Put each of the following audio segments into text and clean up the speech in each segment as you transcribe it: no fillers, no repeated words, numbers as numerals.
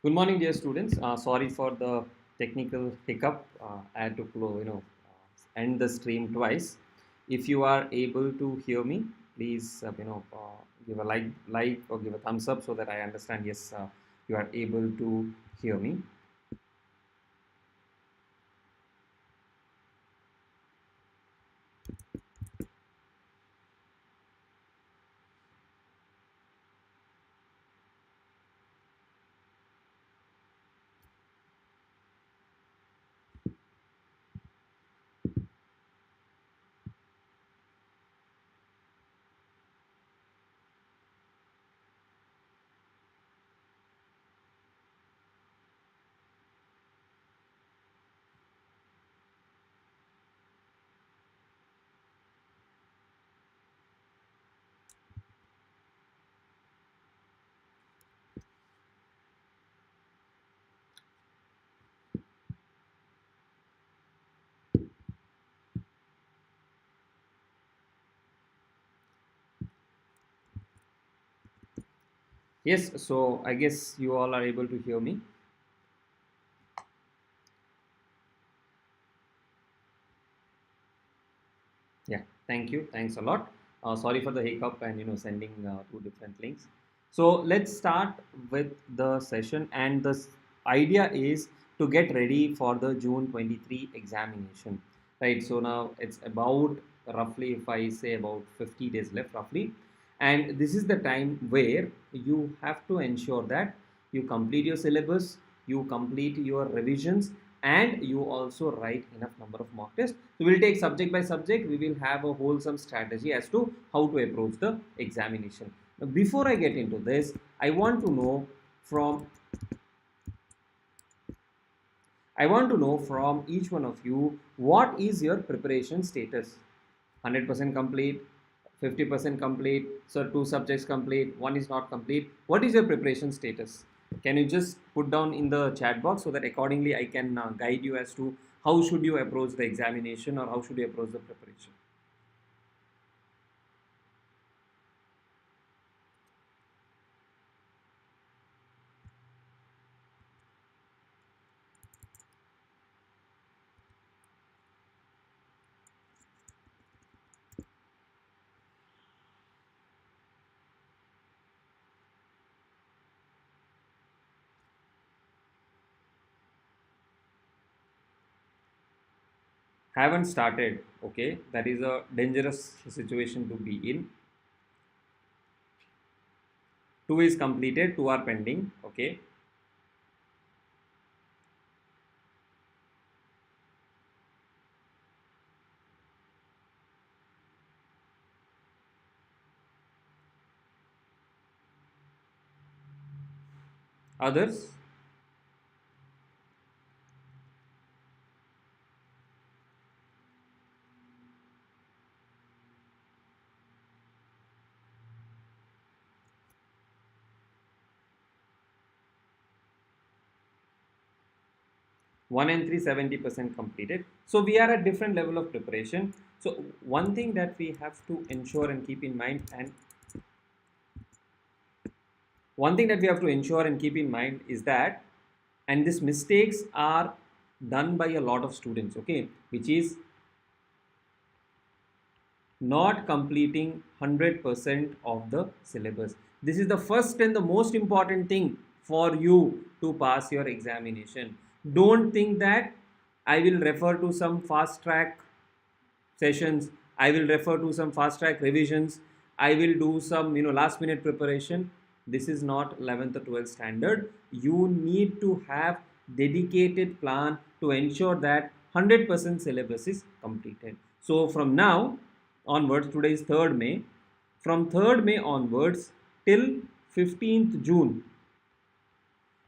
Good morning, dear students. Sorry for the technical hiccup. I had to end the stream twice. If you are able to hear me, please give a like or give a thumbs up so that I understand. Yes, you are able to hear me. Yes, so I guess you all are able to hear me. Yeah, thank you. Thanks a lot. Sorry for the hiccup and sending two different links. So let's start with the session, and the idea is to get ready for the June 23 examination, right? So now it's about roughly, if I say about 50 days left, roughly, and this is the time where you have to ensure that you complete your syllabus, you complete your revisions, and you also write enough number of mock tests. So we'll take subject by subject. We will have a wholesome strategy as to how to approach the examination. Now, before I get into this, from I want to know from each one of you, what is your preparation status? 100% complete, 50% complete, so two subjects complete, one is not complete. What is your preparation status? Can you just put down in the chat box so that accordingly I can guide you as to how should you approach the examination or how should you approach the preparation? Haven't started, okay, that is a dangerous situation to be in. Two is completed, two are pending, okay. Others, 1 and 3 70% completed. So we are at different level of preparation. So one thing that we have to ensure and keep in mind, and one thing that we have to ensure and keep in mind is that, and these mistakes are done by a lot of students, okay, which is not completing 100% of the syllabus. This is the first and the most important thing for you to pass your examination. Don't think that I will refer to some fast track sessions, I will refer to some fast track revisions, I will do some last minute preparation. This is not 11th or 12th standard. You need to have dedicated plan to ensure that 100% syllabus is completed. So from now onwards, today is 3rd May, from 3rd May onwards till 15th June,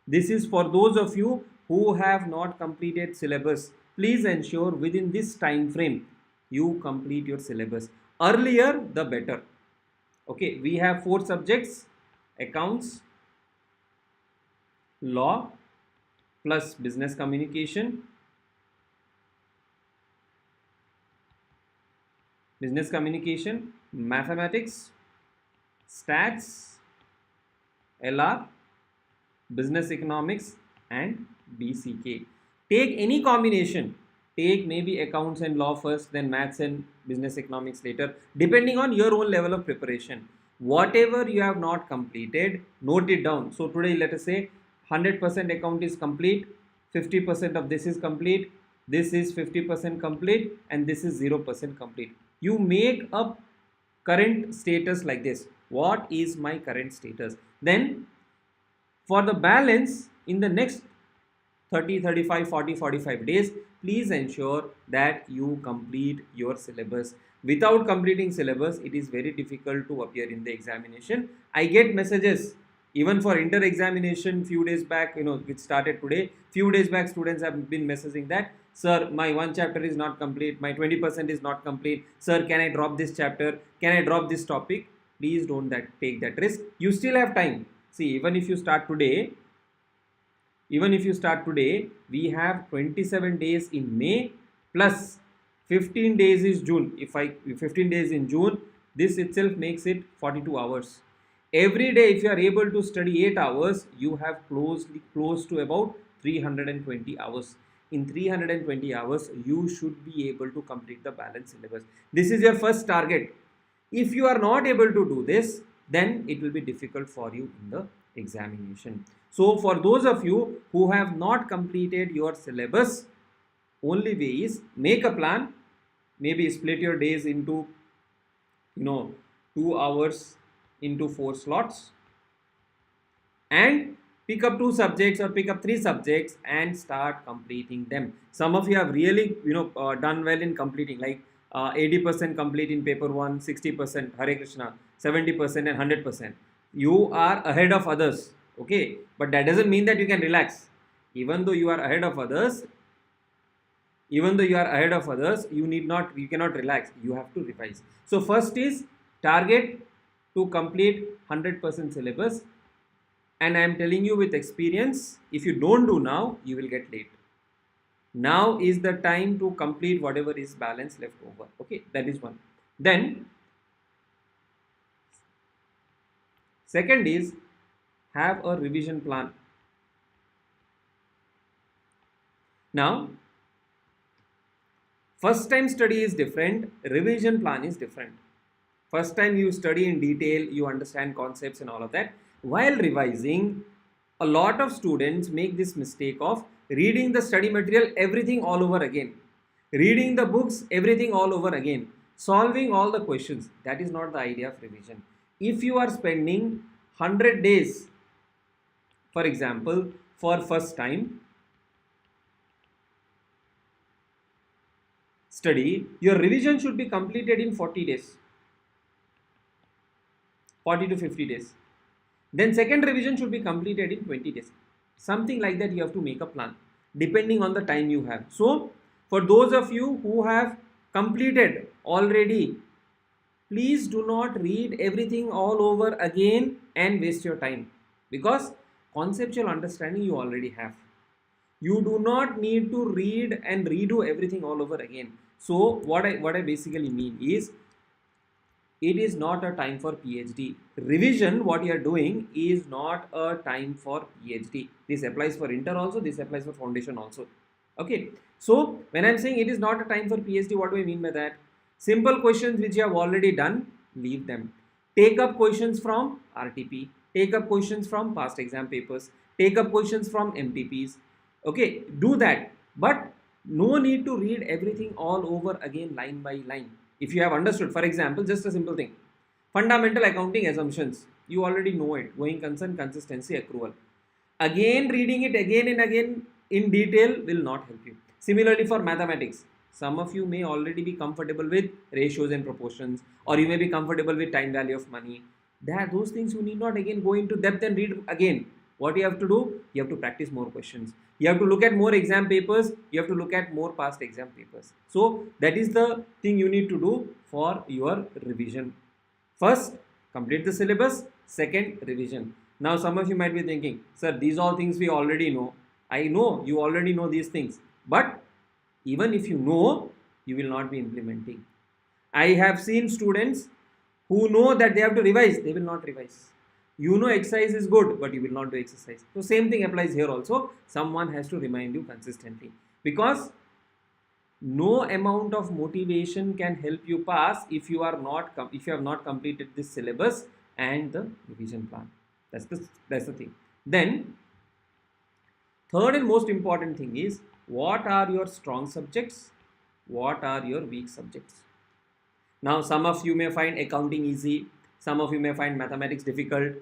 this is for those of you who have not completed syllabus. Please ensure within this time frame you complete your syllabus. Earlier the better. Okay, we have 4 subjects: accounts, law, plus business communication, mathematics, stats, LR, business economics and BCK. Take any combination. Take maybe accounts and law first, then maths and business economics later, depending on your own level of preparation. Whatever you have not completed, note it down. So today, let us say 100% account is complete, 50% of this is complete, this is 50% complete, and this is 0% complete. You make a current status like this. What is my current status? Then for the balance in the next 30, 35, 40, 45 days, please ensure that you complete your syllabus. Without completing syllabus, it is very difficult to appear in the examination. I get messages even for inter-examination few days back, which started today. Few days back, students have been messaging that, sir, my one chapter is not complete, my 20% is not complete. Sir, can I drop this chapter? Can I drop this topic? Please don't take that risk. You still have time. See, even if you start today, we have 27 days in May plus 15 days is June. If 15 days in June, this itself makes it 42 hours. Every day, if you are able to study 8 hours, you have close to about 320 hours. In 320 hours, you should be able to complete the balance syllabus. This is your first target. If you are not able to do this, then it will be difficult for you in the examination. So for those of you who have not completed your syllabus, only way is make a plan, maybe split your days into 2 hours into 4 slots, and pick up 2 subjects or pick up 3 subjects and start completing them. Some of you have really done well in completing, like 80% complete in paper 1, 60%, Hare Krishna, 70% and 100%. You are ahead of others, okay, but that doesn't mean that you can relax. Even though you are ahead of others, you cannot relax. You have to revise. So first is target to complete 100% syllabus, and I am telling you with experience, if you don't do now, you will get late. Now is the time to complete whatever is balance left over. Okay, that is one. Then second is have a revision plan. Now, first time study is different, revision plan is different. First time you study in detail, you understand concepts and all of that. While revising, a lot of students make this mistake of reading the study material, everything all over again. Reading the books, everything all over again. Solving all the questions. That is not the idea of revision. If you are spending 100 days, for example, for first time study, your revision should be completed in 40 days. 40 to 50 days. Then second revision should be completed in 20 days. Something like that, you have to make a plan depending on the time you have. So for those of you who have completed already, please do not read everything all over again and waste your time, because conceptual understanding you already have. You do not need to read and redo everything all over again. So what I basically mean is, it is not a time for PhD. Revision, what you are doing, is not a time for PhD. This applies for inter also, this applies for foundation also. Okay. So when I'm saying it is not a time for PhD, what do I mean by that? Simple questions which you have already done, leave them. Take up questions from RTP. Take up questions from past exam papers. Take up questions from MTPs. Okay, do that. But no need to read everything all over again, line by line. If you have understood, for example, just a simple thing. Fundamental accounting assumptions. You already know it. Going concern, consistency, accrual. Again, reading it again and again in detail will not help you. Similarly for mathematics. Some of you may already be comfortable with ratios and proportions, or you may be comfortable with time value of money. Those things you need not again go into depth and read again. What you have to do? You have to practice more questions. You have to look at more exam papers. You have to look at more past exam papers. So that is the thing you need to do for your revision. First, complete the syllabus. Second, revision. Now some of you might be thinking, sir, these all things we already know. I know you already know these things, but even if you know, you will not be implementing. I have seen students who know that they have to revise, they will not revise. You know exercise is good, but you will not do exercise. So same thing applies here also. Someone has to remind you consistently, because no amount of motivation can help you pass if you are not if you have not completed this syllabus and the revision plan. That's the thing. Then third and most important thing is, what are your strong subjects, what are your weak subjects. Now some of you may find accounting easy, some of you may find mathematics difficult,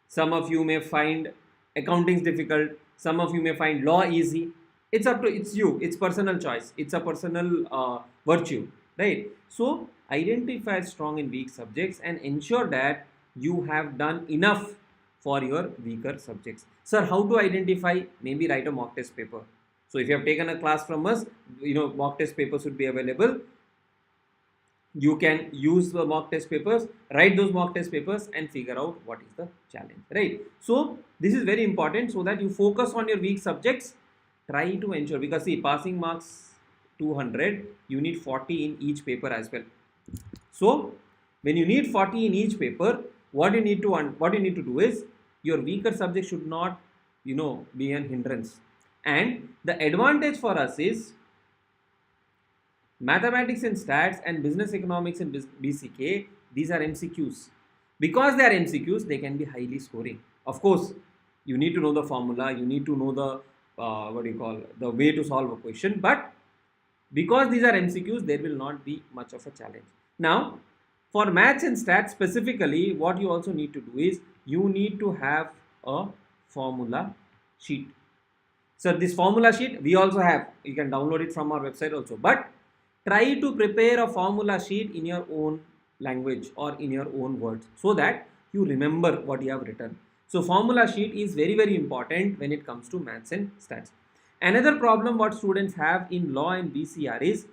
some of you may find accounting difficult, some of you may find law easy. It's up to, it's you, it's personal choice, it's a personal virtue, right? So identify strong and weak subjects and ensure that you have done enough for your weaker subjects. Sir, how to identify? Maybe write a mock test paper. So if you have taken a class from us, mock test papers would be available. You can use the mock test papers, write those mock test papers and figure out what is the challenge, right? So this is very important, so that you focus on your weak subjects. Try to ensure, because see, passing marks 200, you need 40 in each paper as well. So when you need 40 in each paper, what you need to do is, your weaker subject should not be an hindrance. And the advantage for us is, mathematics and stats and business economics and BCK, these are MCQs. Because they are MCQs, they can be highly scoring. Of course, you need to know the formula, you need to know the the way to solve a question, but because these are MCQs, there will not be much of a challenge. Now, for maths and stats specifically, what you also need to do is, you need to have a formula sheet. So this formula sheet we also have, you can download it from our website also, but try to prepare a formula sheet in your own language or in your own words, so that you remember what you have written. So formula sheet is very, very important when it comes to maths and stats. Another problem what students have in law and BCR is,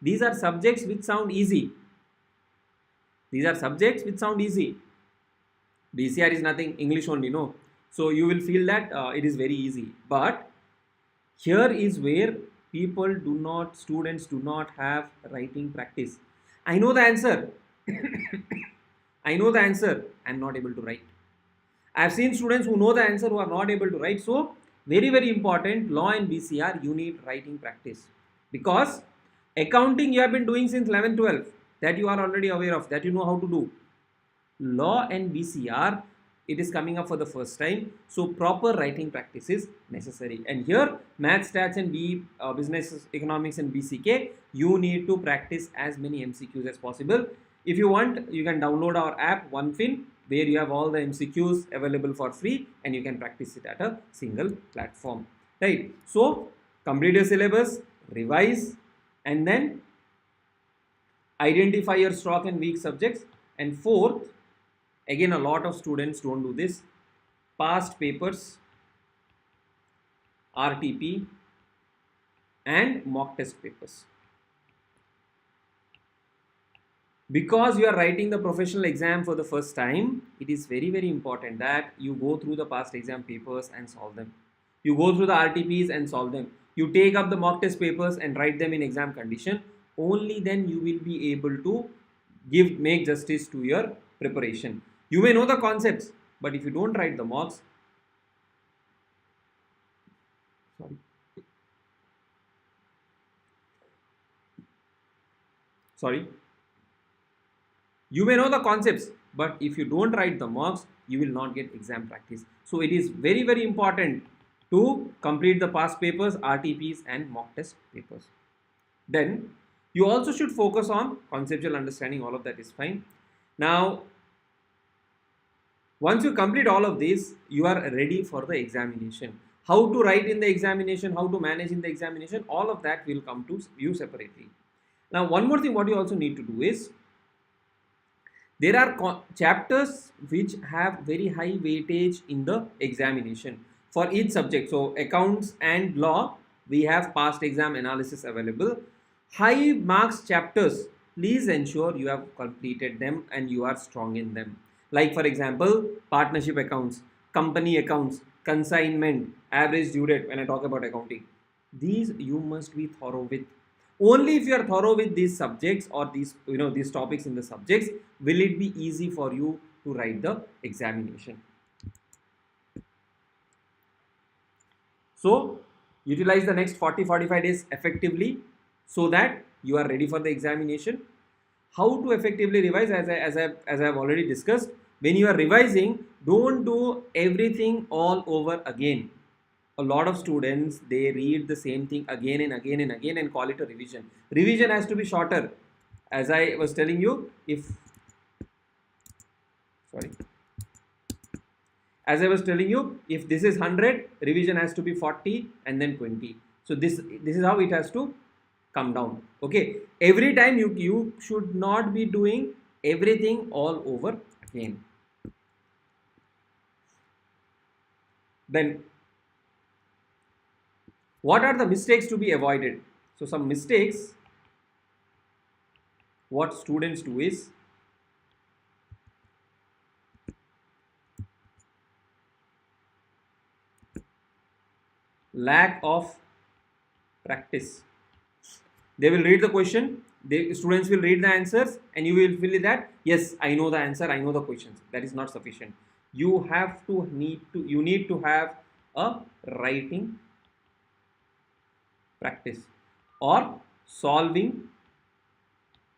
these are subjects which sound easy. These are subjects which sound easy. BCR is nothing, English only, no. So you will feel that it is very easy. But here is where students do not have writing practice. I know the answer. I know the answer, I am not able to write. I have seen students who know the answer who are not able to write. So very, very important, law and BCR, you need writing practice. Because accounting you have been doing since 11, 12, that you are already aware of, that you know how to do. Law and BCR, it is coming up for the first time, so proper writing practice is necessary. And here, math, stats and business economics and BCK, you need to practice as many MCQs as possible. If you want, you can download our app OneFin, where you have all the MCQs available for free, and you can practice it at a single platform, right? So complete your syllabus, revise, and then identify your strong and weak subjects. And fourth, again, a lot of students don't do this, past papers, RTP and mock test papers. Because you are writing the professional exam for the first time, it is very, very important that you go through the past exam papers and solve them. You go through the RTPs and solve them. You take up the mock test papers and write them in exam condition. Only then you will be able to make justice to your preparation. You may know the concepts, but if you don't write the mocks, you may know the concepts, but if you don't write the mocks, you will not get exam practice. So it is very, very important to complete the past papers, RTPs and mock test papers. Then you also should focus on conceptual understanding. All of that is fine. Now, once you complete all of these, you are ready for the examination. How to write in the examination, how to manage in the examination, all of that will come to you separately. Now, one more thing what you also need to do is, there are chapters which have very high weightage in the examination for each subject. So accounts and law, we have past exam analysis available. High marks chapters, please ensure you have completed them and you are strong in them. Like for example, partnership accounts, company accounts, consignment, average due date. When I talk about accounting, these you must be thorough with. Only if you are thorough with these subjects or these these topics in the subjects will it be easy for you to write the examination. So utilize the next 40-45 days effectively so that you are ready for the examination. How to effectively revise, as I have already discussed. When you are revising, don't do everything all over again. A lot of students, they read the same thing again and again and again and call it a revision. Revision has to be shorter. As I was telling you, if sorry, as I was telling you, if this is 100, revision has to be 40 and then 20. So this is how it has to come down. Okay, every time you should not be doing everything all over again. Then what are the mistakes to be avoided? So some mistakes what students do is lack of practice. They will read the question, the students will read the answers, and you will feel that yes, I know the answer, I know the questions. That is not sufficient. You need to have a writing practice or solving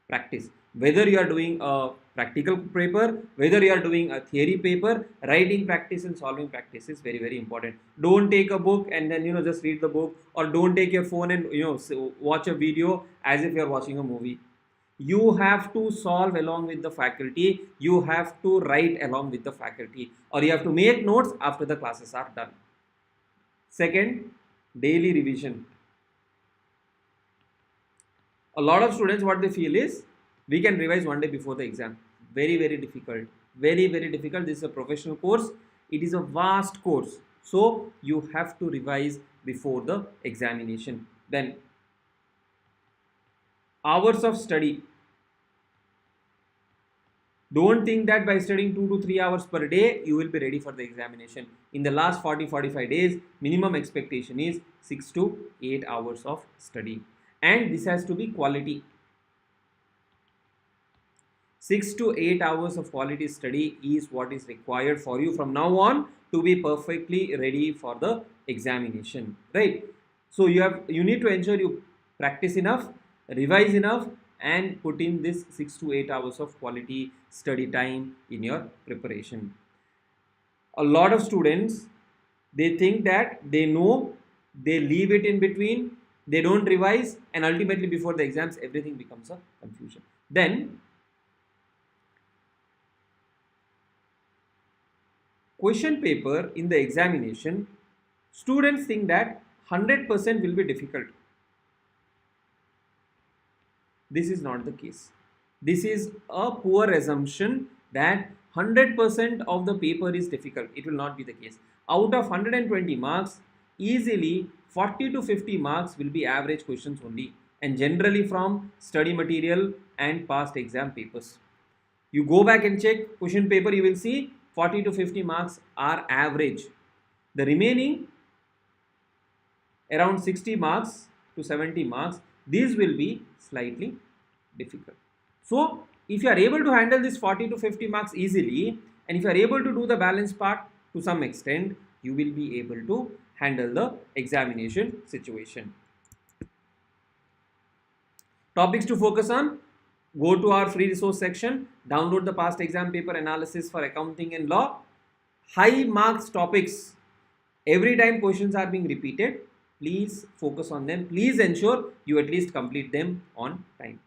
practice. Whether you are doing a practical paper, whether you are doing a theory paper, writing practice and solving practice is very, very important. Don't take a book and then just read the book, or don't take your phone and watch a video as if you are watching a movie. You have to solve along with the faculty, you have to write along with the faculty, or you have to make notes after the classes are done. Second, daily revision. A lot of students, what they feel is we can revise one day before the exam. Very, very difficult. Very, very difficult. This is a professional course. It is a vast course. So you have to revise before the examination. Then hours of study. Don't think that by studying 2 to 3 hours per day, you will be ready for the examination. In the last 40-45 days, minimum expectation is 6 to 8 hours of study. And this has to be quality. 6 to 8 hours of quality study is what is required for you from now on to be perfectly ready for the examination, right? So you need to ensure you practice enough, revise enough, and put in this 6 to 8 hours of quality study time in your preparation. A lot of students, they think that they know, they leave it in between, they don't revise, and ultimately before the exams everything becomes a confusion. Then question paper in the examination, students think that 100% will be difficult. This is not the case. This is a poor assumption that 100% of the paper is difficult. It will not be the case. Out of 120 marks, easily 40 to 50 marks will be average questions only, and generally from study material and past exam papers. You go back and check question paper, you will see 40 to 50 marks are average. The remaining around 60 marks to 70 marks, these will be slightly difficult. So if you are able to handle this 40 to 50 marks easily, and if you are able to do the balance part to some extent, you will be able to handle the examination situation. Topics to focus on: go to our free resource section, download the past exam paper analysis for accounting and law. High marks topics, every time questions are being repeated, please focus on them. Please ensure you at least complete them on time.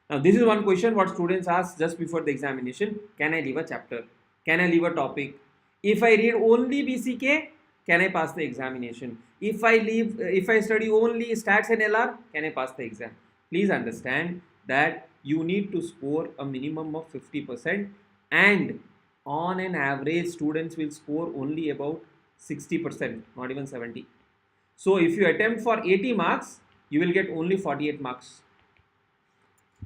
Now this is one question what students ask just before the examination: can I leave a chapter? Can I leave a topic? If I read only BCK, can I pass the examination? If I study only stats and LR, can I pass the exam? Please understand that you need to score a minimum of 50%, and on an average students will score only about 60%, not even 70. So if you attempt for 80 marks, you will get only 48 marks.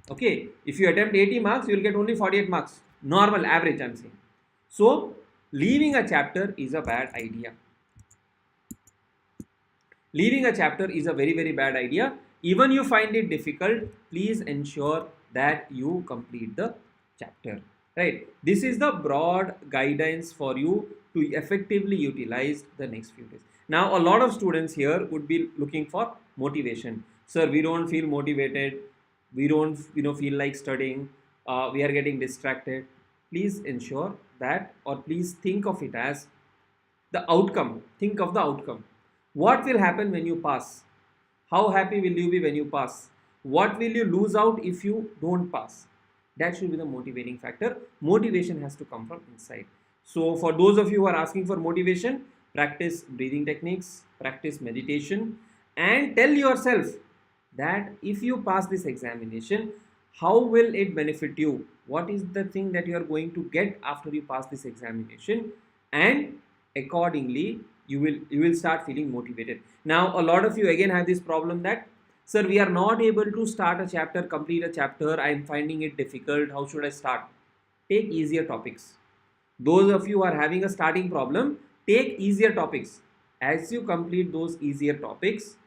Okay, if you attempt 80 marks, you will get only 48 marks. Normal, average, I'm saying. So leaving a chapter is a bad idea. Leaving a chapter is a very, very bad idea. Even you find it difficult, please ensure that you complete the chapter, right? This is the broad guidance for you to effectively utilize the next few days. Now, a lot of students here would be looking for motivation. Sir, we don't feel motivated. We don't, feel like studying. We are getting distracted. Please ensure that, or please think of it as the outcome. Think of the outcome. What will happen when you pass? How happy will you be when you pass? What will you lose out if you don't pass? That should be the motivating factor. Motivation has to come from inside. So, for those of you who are asking for motivation, practice breathing techniques, practice meditation, and tell yourself that if you pass this examination, how will it benefit you? What is the thing that you are going to get after you pass this examination? And accordingly, you will start feeling motivated. Now, a lot of you again have this problem that, sir, we are not able to start a chapter, complete a chapter. I am finding it difficult. How should I start? Take easier topics. Those of you who are having a starting problem, take easier topics. As you complete those easier topics,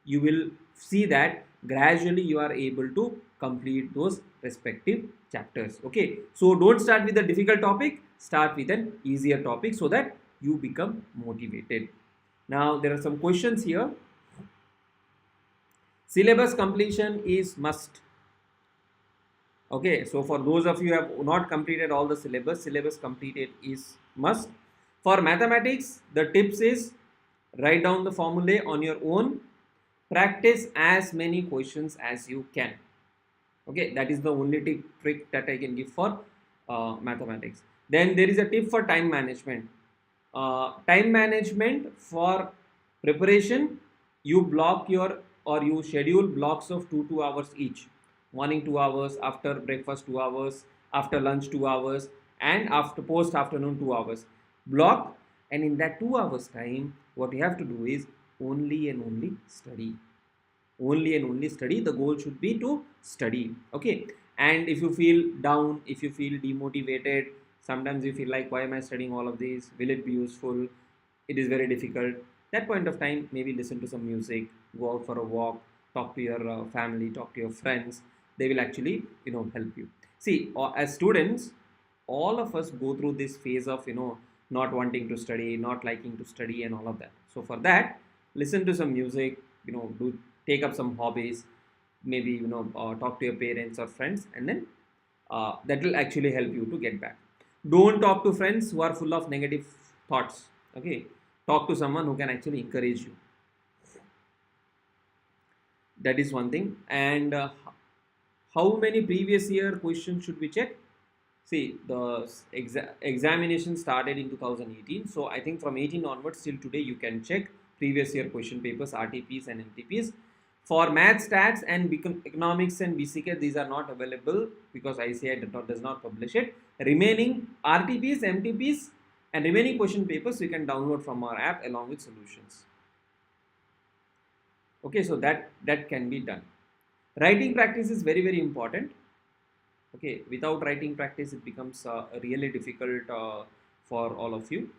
you will see that gradually you are able to complete those respective chapters. Okay, so don't start with a difficult topic, start with an easier topic so that you become motivated. Now, there are some questions here. Syllabus completion is must. Okay, so for those of you who have not completed all the syllabus completed is must. For mathematics, the tips is write down the formulae on your own, practice as many questions as you can. Okay, that is the only trick that I can give for mathematics. Then there is a tip for time management. Time management for preparation, you block your, or you schedule blocks of 2 hours each. Morning 2 hours, after breakfast 2 hours, after lunch 2 hours, and after post afternoon 2 hours. Block, and in that 2 hours time, what you have to do is only and only study. Only and only study. The goal should be to study. Okay, and if you feel down, if you feel demotivated, sometimes you feel like, why am I studying all of this? Will it be useful? It is very difficult. That point of time, maybe listen to some music, go out for a walk, talk to your family, talk to your friends. They will actually help you. See, as students, all of us go through this phase of not wanting to study, not liking to study, and all of that. So for that, listen to some music, do take up some hobbies, maybe talk to your parents or friends, and then that will actually help you to get back. Don't talk to friends who are full of negative thoughts. Okay, talk to someone who can actually encourage you. That is one thing. And how many previous year questions should we check? See, the examination started in 2018, so I think from 18 onwards till today you can check previous year question papers, RTPs and MTPs. For math, stats and economics and BCK, these are not available because ICI does not publish it. Remaining RTPs, MTPs and remaining question papers you can download from our app along with solutions. Okay, so that can be done. Writing practice is very, very important. Okay, without writing practice, it becomes really difficult for all of you.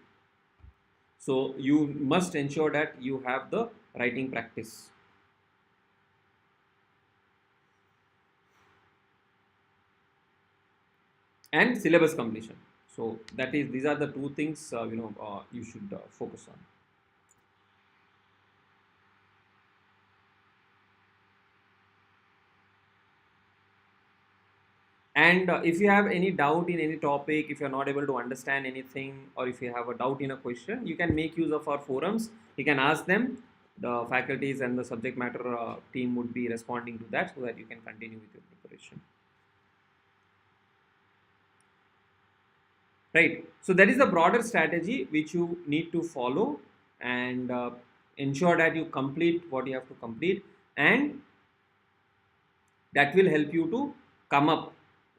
So you must ensure that you have the writing practice. And syllabus completion. So these are the two things you should focus on. And if you have any doubt in any topic, if you're not able to understand anything, or if you have a doubt in a question, you can make use of our forums. You can ask them. The faculties and the subject matter team would be responding to that so that you can continue with your preparation. Right. So that is the broader strategy which you need to follow, and ensure that you complete what you have to complete, and that will help you to come up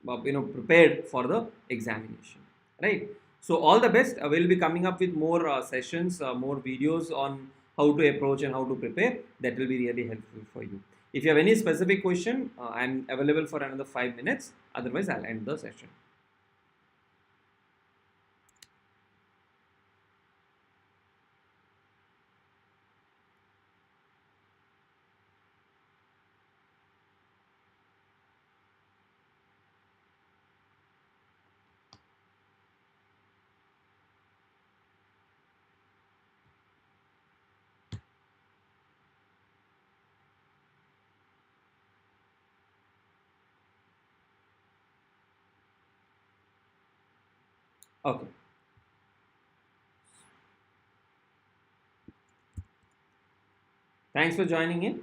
prepared for the examination, right? So all the best. We'll be coming up with more sessions, more videos on how to approach and how to prepare. That will be really helpful for you. If you have any specific question, I'm available for another 5 minutes. Otherwise, I'll end the session. Okay. Thanks for joining in.